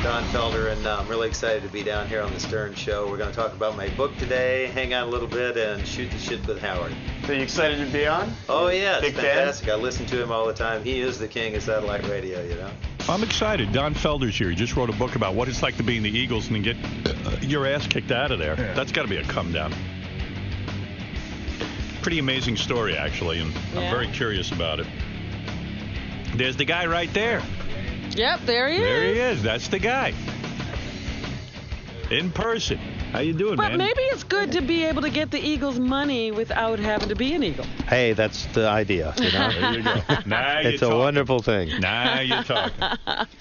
Don Felder, and I'm really excited to be down here on the Stern Show. We're going to talk about my book today, hang out a little bit, and shoot the shit with Howard. So you excited to be on? Oh, yeah, it's Big fantastic. fan? I listen to him all the time. He is the king of satellite radio, you know. I'm excited. Don Felder's here. He just wrote a book about what it's like to be in the Eagles and then get your ass kicked out of there. Yeah. That's got to be a come down. Pretty amazing story, actually, and I'm very curious about it. There's the guy right there. Yep, there he is. There he is. That's the guy. In person. How you doing, man? But maybe it's good to be able to get the Eagles money without having to be an Eagle. Hey, that's the idea, you know. There you go. Now you're It's a wonderful thing. Now you're talking.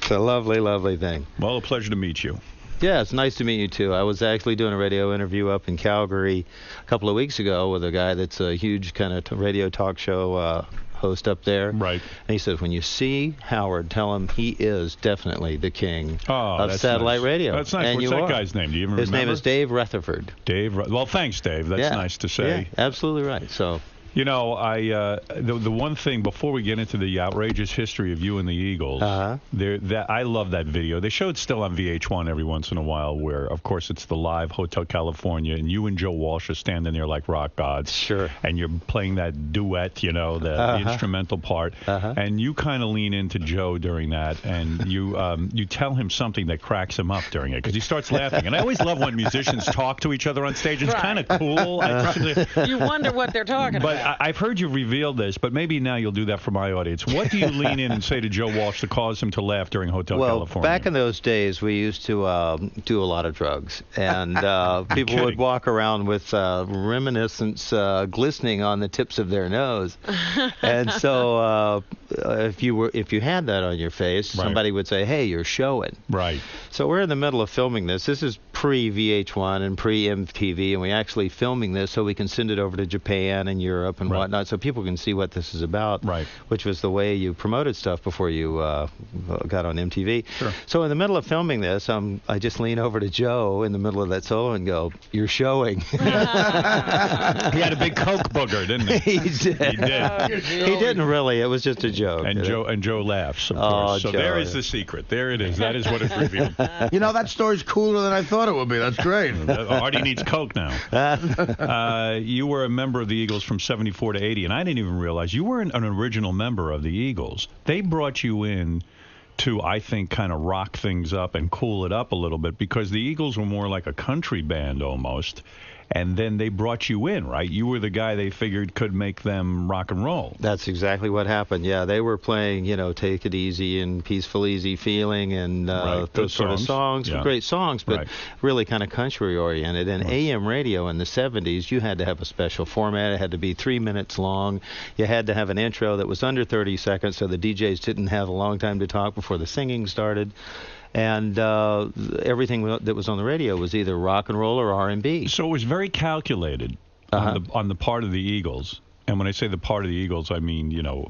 It's a lovely, lovely thing. Well, a pleasure to meet you. Yeah, it's nice to meet you, too. I was actually doing a radio interview up in Calgary a couple of weeks ago with a guy that's a huge kind of radio talk show host up there. Right. And he says, when you see Howard, tell him he is definitely the king of satellite radio. That's nice. And What's that guy's name? Do you even remember? His name is Dave Rutherford. Well, thanks, Dave. That's nice to say. Yeah, absolutely right. So... You know, the one thing before we get into the outrageous history of you and the Eagles, I love that video. They show it still on VH1 every once in a while, where of course it's the live Hotel California, and you and Joe Walsh are standing there like rock gods. Sure. And you're playing that duet, you know, the instrumental part, and you kind of lean into Joe during that, and you tell him something that cracks him up during it because he starts laughing. And I always love when musicians talk to each other on stage. It's kind of cool. You wonder what they're talking about. I've heard you reveal this, but maybe now you'll do that for my audience. What do you lean in and say to Joe Walsh to cause him to laugh during Hotel California? Well, back in those days, we used to do a lot of drugs, and people would walk around with reminiscence glistening on the tips of their nose. And so if you had that on your face, somebody would say, "Hey, you're showing." Right. So we're in the middle of filming this. This is pre-VH1 and pre-MTV, and we're actually filming this so we can send it over to Japan and Europe and whatnot, so people can see what this is about, which was the way you promoted stuff before you got on MTV. Sure. So in the middle of filming this, I just lean over to Joe in the middle of that solo and go, "You're showing." He had a big Coke booger, didn't he? He did. He did. He didn't really. It was just a joke. And Joe laughs, of course. So Joe, there is the secret. There it is. That is what it's revealed. You know, that story's cooler than I thought it would be. That's great. Artie needs Coke now. You were a member of the Eagles from 74 to 80, and I didn't even realize you weren't an original member of the Eagles. They brought you in to, I think, kind of rock things up and cool it up a little bit, because the Eagles were more like a country band almost. And then they brought you in, right? You were the guy they figured could make them rock and roll. That's exactly what happened. Yeah, they were playing, you know, Take It Easy and Peaceful Easy Feeling and those sort of songs. Yeah. Great songs, but really kind of country oriented. And AM radio in the 70s, you had to have a special format. It had to be 3 minutes long. You had to have an intro that was under 30 seconds so the DJs didn't have a long time to talk before the singing started. And everything that was on the radio was either rock and roll or R&B. So it was very calculated on the part of the Eagles. And when I say the part of the Eagles, I mean, you know,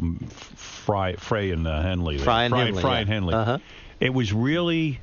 Frey and Henley. Frey and Henley. It was really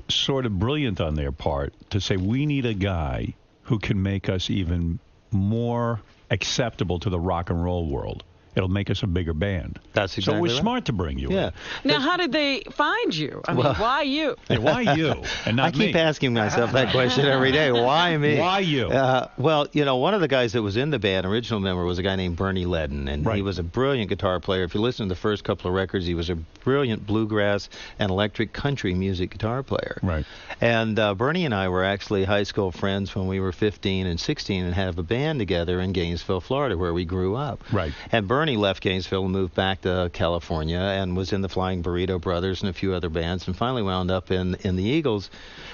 sort of brilliant on their part to say, we need a guy who can make us even more acceptable to the rock and roll world. It'll make us a bigger band. That's exactly So it was right. smart to bring you in. Now, how did they find you? I mean, why you? Yeah, why you and not me? I keep asking myself that question every day. Why me? Why you? Well, you know, one of the guys that was in the band, original member, was a guy named Bernie Ledden, and he was a brilliant guitar player. If you listen to the first couple of records, he was a brilliant bluegrass and electric country music guitar player. Right. And Bernie and I were actually high school friends when we were 15 and 16 and had a band together in Gainesville, Florida, where we grew up. Right. And Bernie left Gainesville and moved back to California and was in the Flying Burrito Brothers and a few other bands, and finally wound up in the Eagles.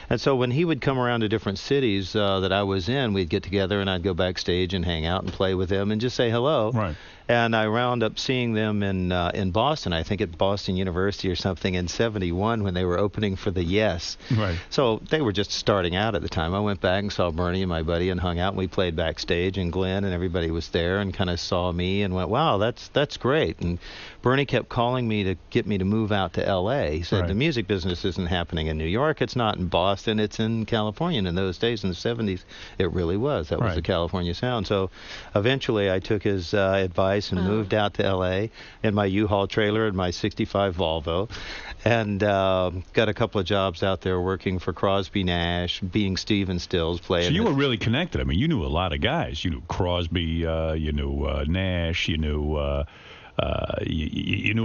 And so when he would come around to different cities that I was in, we'd get together and I'd go backstage and hang out and play with him and just say hello. Right. And I wound up seeing them in Boston, I think at Boston University or something, in '71 when they were opening for the Yes. Right. So they were just starting out at the time. I went back and saw Bernie and my buddy and hung out, and we played backstage, and Glenn and everybody was there and kind of saw me and went, wow, that's great. And Bernie kept calling me to get me to move out to L.A. He said, the music business isn't happening in New York. It's not in Boston. It's in California. And in those days, in the 70s, it really was. That was the California sound. So eventually I took his advice twice and moved out to L.A. in my U-Haul trailer and my '65 Volvo, and got a couple of jobs out there working for Crosby Nash, being Stephen Stills, playing. So you were really connected. I mean, you knew a lot of guys. You knew Crosby, you knew Nash, you knew a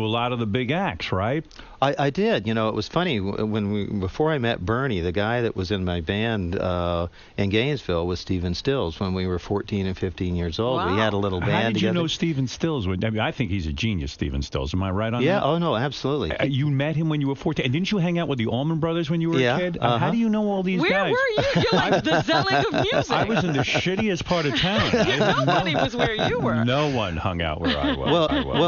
lot of the big acts, right? I did. You know, it was funny before I met Bernie, the guy that was in my band in Gainesville was Stephen Stills when we were 14 and 15 years old. Wow. We had a little band together. How did you know Stephen Stills? I mean, I think he's a genius, Stephen Stills. Am I right on that? Yeah. Oh no, absolutely. You met him when you were 14, and didn't you hang out with the Allman Brothers when you were a kid? Uh-huh. How do you know all these guys? Where were you? You're like the Zelig of music. I was in the shittiest part of town. Nobody was where you were. No one hung out where I was. Well,